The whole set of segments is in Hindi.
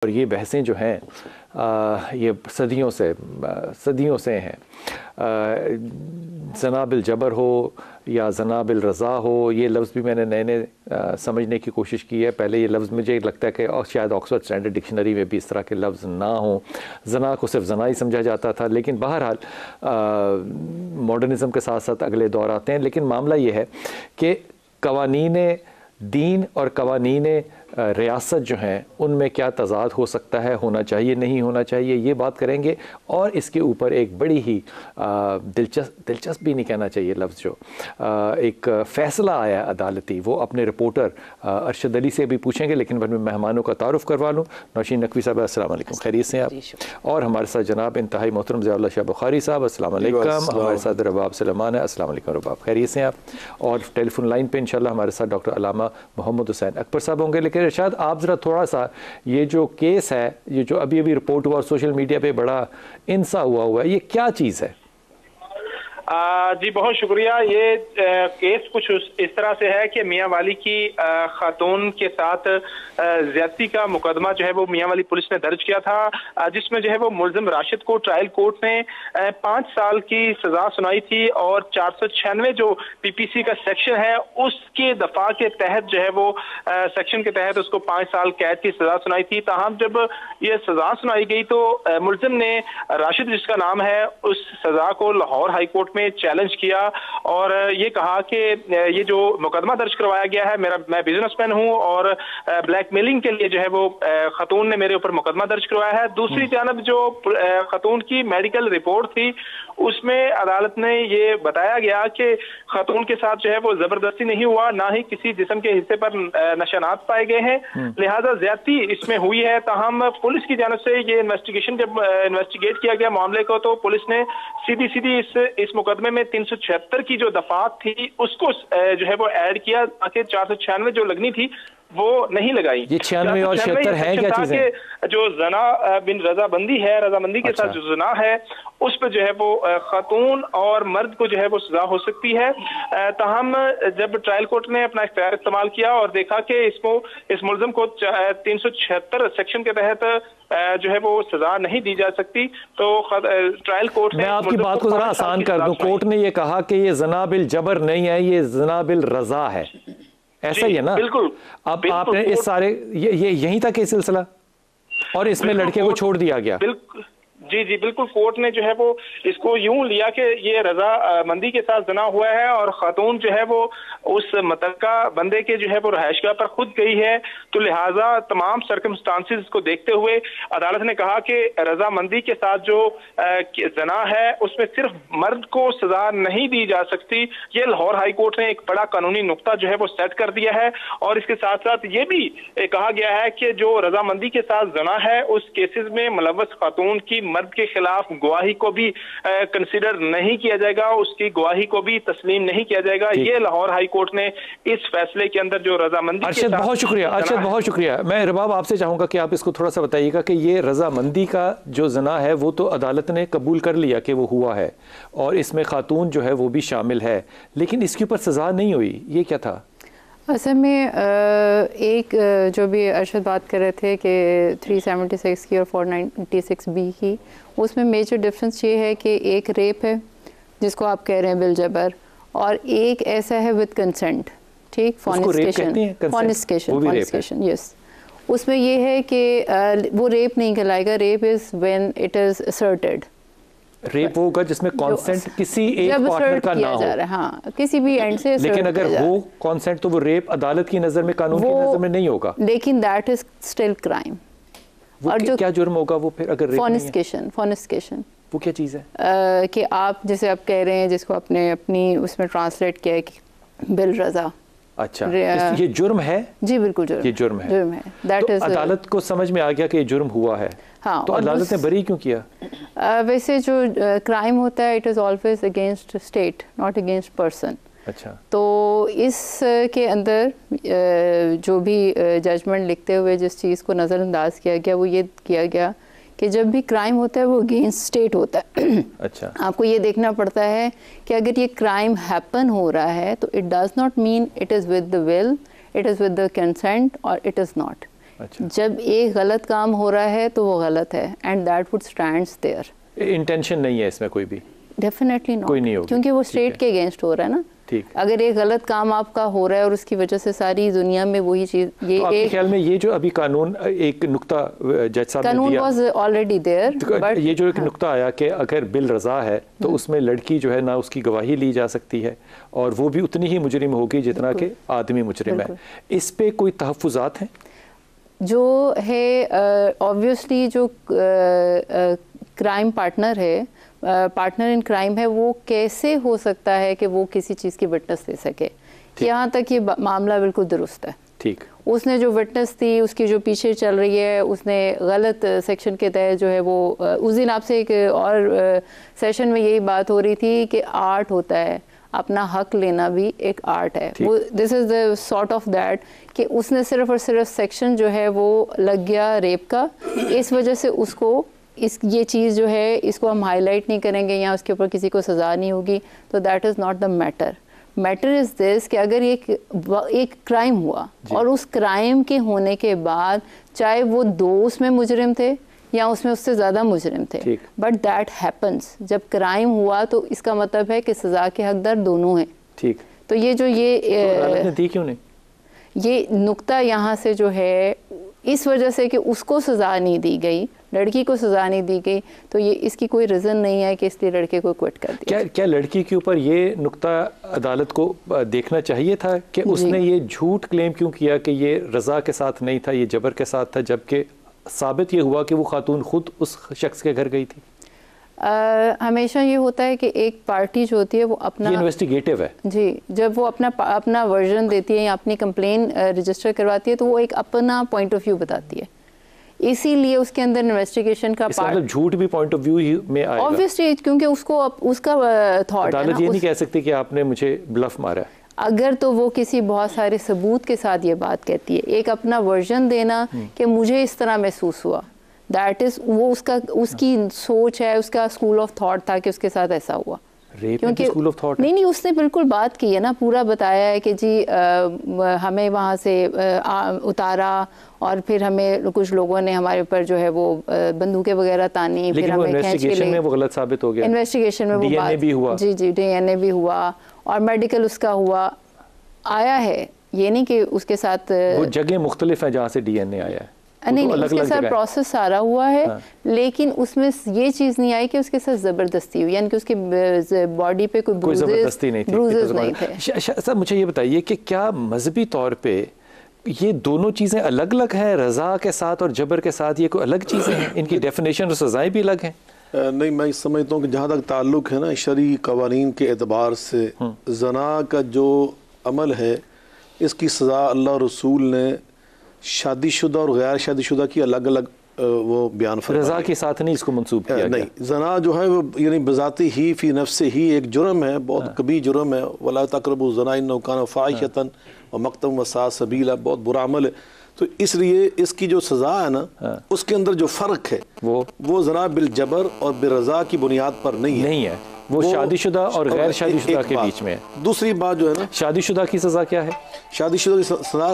और ये बहसें जो हैं ये सदियों से हैं। जना बिल जबर हो या जना बिल रज़ा हो, ये लफ्ज़ भी मैंने नए नए समझने की कोशिश की है। पहले ये लफ्ज़ मुझे लगता है कि शायद ऑक्सफोर्ड स्टैंडर्ड डिक्शनरी में भी इस तरह के लफ्ज़ ना हो, जना को सिर्फ जना ही समझा जाता था। लेकिन बहरहाल मॉडर्निज़म के साथ साथ अगले दौर आते हैं। लेकिन मामला ये है कि कवानीन दीन और कवानीन रियासत जो हैं उनमें क्या तज़ाद हो सकता है, होना चाहिए नहीं होना चाहिए, ये बात करेंगे। और इसके ऊपर एक बड़ी ही दिलचस्प भी नहीं कहना चाहिए लफ्ज़, जो एक फ़ैसला आया अदालती, वो अपने रिपोर्टर अरशद अली से भी पूछेंगे। लेकिन मैं मेहमानों का तारुफ़ करवा लूँ। नौशीन नकवी साहब अस्सलाम वालेकुम, खैरियत से आप? और हमारे साथ जनाब इंतहाई मोहतरम ज़ियाउल्लाह शाह बुखारी साहब, अस्सलाम वालेकुम। हमारे साथ रबाब सलमान है, अस्सलाम वालेकुम रबाब, खैरियत से आप? और टेलीफोन लाइन पे इंशाल्लाह हमारे साथ डॉक्टर अलामा मोहम्मद हुसैन अकबर साहब होंगे। लेकिन इरशाद, आप ज़रा थोड़ा सा ये जो केस है, ये जो अभी अभी रिपोर्ट हुआ और सोशल मीडिया पे बड़ा इंसा हुआ है, ये क्या चीज़ है? जी बहुत शुक्रिया। ये केस कुछ इस तरह से है कि मियाँ वाली की खातून के साथ ज्यादती का मुकदमा जो है वो मियाँ वाली पुलिस ने दर्ज किया था, जिसमें जो है वो मुलजिम राशिद को ट्रायल कोर्ट ने 5 साल की सजा सुनाई थी और 496 जो पीपीसी का सेक्शन है उसके दफा के तहत जो है वो सेक्शन के तहत उसको 5 साल कैद की सजा सुनाई थी। ताहम जब ये सजा सुनाई गई तो मुलजिम ने, राशिद जिसका नाम है, उस सजा को लाहौर हाई कोर्ट में चैलेंज किया और ये कहा कि ये जो मुकदमा दर्ज करवाया गया है, मैं बिजनेसमैन हूं और ब्लैकमेलिंग के लिए जो है वो खातून ने मेरे ऊपर मुकदमा दर्ज करवाया है। दूसरी जानब जो खातून की मेडिकल रिपोर्ट थी उसमें अदालत ने ये बताया गया कि खातून के साथ जो है वो जबरदस्ती नहीं हुआ, ना ही किसी जिस्म के हिस्से पर निशानात पाए गए हैं, लिहाजा ज्यादती इसमें हुई है। ताहम पुलिस की जानब से ये इन्वेस्टिगेशन जब इन्वेस्टिगेट किया गया मामले को, तो पुलिस ने सीधी इस मुकदमे में 376 की जो दफात थी उसको जो है वो ऐड किया, ताकि 496 जो लगनी थी वो नहीं लगाई। ये 96 और 76 है क्या चीजें? जो जना बिन रजाबंदी है, रजामंदी के साथ जो जना है उस पर जो है वो खातून और मर्द को जो है वो सजा हो सकती है। ताहम जब ट्रायल कोर्ट ने अपना इख्तियार इस्तेमाल किया और देखा कि इस मुलजिम को 376 सेक्शन के तहत जो है वो सजा नहीं दी जा सकती, तो ट्रायल कोर्ट ने, मैं आपकी बात को जरा आसान कर दूं, कोर्ट ने ये कहा कि ये जना बिल जबर नहीं है, ये जना बिल रजा है, ऐसा ही है ना? बिल्कुल। अब आपने इस सारे ये यहीं तक है सिलसिला और इसमें लड़के को छोड़ दिया गया? बिल्कुल जी बिल्कुल। कोर्ट ने जो है वो इसको यूं लिया कि ये रजामंदी के साथ जना हुआ है और खातून जो है वो उस मुतल्लिका बंदे के जो है वो रहायशगाह पर खुद गई है, तो लिहाजा तमाम सर्कमस्टांसिस को देखते हुए अदालत ने कहा कि रजामंदी के साथ जो जना है उसमें सिर्फ मर्द को सजा नहीं दी जा सकती। ये लाहौर हाई कोर्ट ने एक बड़ा कानूनी नुक्ता जो है वो सेट कर दिया है। और इसके साथ साथ ये भी कहा गया है कि जो रजामंदी के साथ जना है उस केसेस में मुलव्वस खातून की मर्द के खिलाफ गवाही को भी कंसीडर नहीं किया जाएगा, उसकी गवाही को भी तस्लीम नहीं किया जाएगा। ये लाहौर हाई कोर्ट ने इस फैसले के अंदर जो रजामंदी, अरशद बहुत शुक्रिया, अरशद बहुत शुक्रिया। मैं रबाब आपसे चाहूंगा कि आप इसको थोड़ा सा बताइएगा कि ये रजामंदी का जो जना है वो तो अदालत ने कबूल कर लिया कि वो हुआ है और इसमें खातून जो है वो भी शामिल है, लेकिन इसके ऊपर सजा नहीं हुई, ये क्या था? असल में एक जो भी अरशद बात कर रहे थे कि 376 की और 496 बी की, उसमें मेजर डिफरेंस ये है कि एक रेप है जिसको आप कह रहे हैं बिल जबर, और एक ऐसा है विद कंसेंट, ठीक, फॉर्निकेशन, यस। उसमें ये है कि वो रेप नहीं कहलाएगा, rape is when it is asserted. Rape होगा जिसमें कंसेंट किसी एक पार्टनर का ना हो, हाँ, किसी भी एंड से। लेकिन अगर हो कंसेंट तो वो रेप अदालत की नजर में, कानून की नजर में नहीं होगा, लेकिन दैट इज स्टिल क्राइम। और जो क्या जुर्म होगा वो फिर अगर फॉर्निकेशन वो क्या चीज़ है? कि आप जैसे आप कह रहे हैं, जिसको आपने अपनी उसमें ट्रांसलेट किया है कि बिल रजा। अच्छा, ये जुर्म है? जी बिल्कुल जुर्म, ये जुर्म है। दैट इज, अदालत को समझ में आ गया कि ये जुर्म हुआ है, हाँ, तो अदालत ने बरी क्यों किया? वैसे जो क्राइम होता है it is always against state, not against person. अच्छा, तो इस के अंदर जो भी जजमेंट लिखते हुए जिस चीज़ को नज़रअंदाज किया गया वो ये किया गया कि जब भी क्राइम होता है वो अगेंस्ट स्टेट होता है। अच्छा, आपको ये देखना पड़ता है कि अगर ये क्राइम हैपन हो रहा है तो it does not mean it is with the will, it is with the consent और इट इज़ नॉट। अच्छा। जब एक गलत काम हो रहा है तो वो गलत है, and that would stands there. Intention नहीं है इसमें कोई भी? डेफिनेटली नॉट, कोई नहीं होगी, क्योंकि वो स्टेट के अगेंस्ट हो रहा है ना। ठीक। अगर एक गलत काम आपका हो रहा है और उसकी वजह से सारी दुनिया में वही चीज, ये तो आपके एक ख्याल में ये जो अभी कानून, एक नुक्ता जज साहब ने कानून दिया, वाज ऑलरेडी देयर, बट ये जो एक नुक्ता आया कि अगर बिल रजा है तो उसमें लड़की जो है ना उसकी गवाही ली जा सकती है और वो भी उतनी ही मुजरिम होगी जितना कि आदमी मुजरिम है, इस पे कोई तहफ़्फ़ुज़ात हैं? जो है ऑब्वियसली जो क्राइम पार्टनर है, पार्टनर इन क्राइम है, वो कैसे हो सकता है कि वो किसी चीज़ की विटनेस दे सके? यहाँ तक ये मामला बिल्कुल दुरुस्त है। ठीक। उसने जो विटनेस थी, उसकी जो पीछे चल रही है, उसने गलत सेक्शन के तहत जो है वो, उस दिन आपसे एक और सेशन में यही बात हो रही थी कि आर्ट होता है, अपना हक लेना भी एक आर्ट है। वो this is the sort of that कि उसने सिर्फ और सिर्फ सेक्शन जो है वो लग गया रेप का, इस वजह से उसको ये चीज़ जो है इसको हम हाईलाइट नहीं करेंगे या उसके ऊपर किसी को सज़ा नहीं होगी, तो that is not the matter. Matter is this कि अगर एक क्राइम हुआ और उस क्राइम के होने के बाद चाहे वो दो उसमें मुजरिम थे या उसमें उससे ज़्यादा मुजरिम थे, बट दैट हैपन्स, जब क्राइम हुआ तो इसका मतलब है कि सज़ा के हकदार दोनों हैं। ठीक। तो ये जो ये दी क्यों नहीं? ये नुक्ता यहाँ से जो है इस वजह से कि उसको सज़ा नहीं दी गई, लड़की को सज़ा नहीं दी गई, तो ये इसकी कोई रीज़न नहीं है कि इसलिए लड़के को क्विट कर दिया। क्या लड़की के ऊपर ये नुक्ता अदालत को देखना चाहिए था कि उसने ये झूठ क्लेम क्यों किया कि ये रज़ा के साथ नहीं था, ये जबर के साथ था, जबकि साबित ये हुआ कि वो खातून खुद उस शख्स के घर गई थी? हमेशा ये होता है कि एक पार्टी जो होती है वो अपना, इन्वेस्टिगेटिव है जी, जब वो अपना वर्जन देती है या अपनी कंप्लेन रजिस्टर करवाती है तो वो एक अपना पॉइंट ऑफ व्यू बताती है, इसीलिए उसके अंदर इन्वेस्टिगेशन का पार्ट, मतलब झूठ भी पॉइंट ऑफ व्यू में आएगा ऑब्वियसली, क्योंकि उसको उसका थॉट है ना। ये नहीं कह सकती कि आपने मुझे ब्लफ मारा है। अगर तो वो किसी बहुत सारे सबूत के साथ ये बात कहती है, एक अपना वर्जन देना कि मुझे इस तरह महसूस हुआ, दैट इज वो उसकी सोच है, उसका स्कूल ऑफ थॉट था कि उसके साथ ऐसा हुआ। क्योंकि स्कूल ऑफ थॉट नहीं, उसने बिल्कुल बात की है ना, पूरा बताया है कि जी हमें वहाँ से उतारा और फिर हमें कुछ लोगों ने हमारे ऊपर जो है वो बंदूकें वगैरह तानी, फिर हमें खींच के ले, वो गलत साबित हो गया। इन्वेस्टिगेशन में वो डीएनए भी हुआ, जी डीएनए भी हुआ और मेडिकल उसका हुआ आया है, ये नहीं कि उसके साथ वो जगह मुख्तलिफ है जहाँ से डीएनए आया है, नहीं, उसके साथ प्रोसेस सारा हुआ है। हाँ। लेकिन उसमें ये चीज़ नहीं आई कि उसके साथ ज़बरदस्ती हुई, यानी कि उसके बॉडी पे कोई ज़बरदस्ती नहीं थी, ब्रूजेस नहीं थे। सर मुझे ये बताइए कि क्या मजहबी तौर पे ये दोनों चीज़ें अलग अलग हैं, रज़ा के साथ और जबर के साथ, ये कोई अलग चीज़ें हैं? इनकी डेफिनेशन और सज़ाएँ भी अलग हैं? नहीं, मैं समझता हूँ कि जहाँ तक ताल्लुक़ है ना शरई कवानीन के एतबार से, जना का जो अमल है इसकी सज़ा अल्लाह रसूल ने शादीशुदा और गैर शादीशुदा की अलग अलग वो बयान फरमाया। रज़ा के साथ नहीं इसको मंसूब किया नहीं, जना जो है वो यानी बज़ाती ही फ़ी नफ्से ही एक जुर्म है, बहुत कबीर जुर्म है। वला तक़रबू ज़ना इन्नहु कान फ़ाहिशतन व मक़तन व साअ सबीला, बहुत बुरा अमल है। तो इसलिए इसकी जो सज़ा है ना उसके अंदर जो फ़र्क है वो जना बिल जबर और बिल रज़ा की बुनियाद पर नहीं है, वो शादीशुदा और गैर शादीशुदा के बीच में है। दूसरी बात जो है ना, शादीशुदा की सज़ा क्या है? शादीशुदा की सज़ा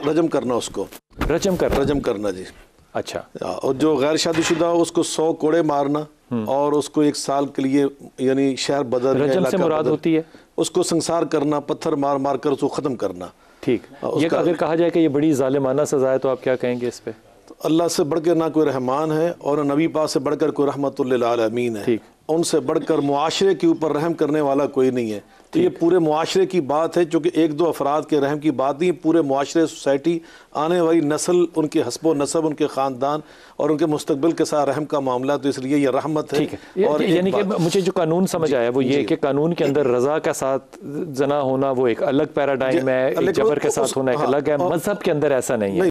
रजम करना, उसको रजम करना जी। अच्छा। और जो गैर शादीशुदा उसको 100 कोड़े मारना और उसको 1 साल के लिए यानी शहर बदल, रजम से मुराद होती है उसको संसार करना, पत्थर मार मार कर उसको ख़त्म करना। ठीक। ये अगर कहा जाए कि ये बड़ी ज़ालिमाना सज़ा है तो आप क्या कहेंगे इस पे? तो अल्लाह से बढ़कर ना कोई रहमान है और नबी पाक से बढ़कर कोई रहमतुल लिल आलमीन है। ठीक। उनसे बढ़कर मुआशरे के ऊपर रहम करने वाला कोई नहीं है। तो ये पूरे मुआशरे की बात है, क्योंकि 1-2 अफराद के रहम की बात नहीं, पूरे मुआशरे, सोसाइटी, आने वाली नस्ल, उनके हस्बो नसब, उनके ख़ानदान और उनके मुस्तकबिल के साथ रहम का मामला। तो इसलिए ये रहमत है। और यानी कि मुझे जो कानून समझ आया वो ये कि कानून के अंदर रज़ा का साथ जना होना वो एक अलग पैराडाइम है, जबर के साथ होना एक अलग है, मजहब के अंदर ऐसा नहीं है।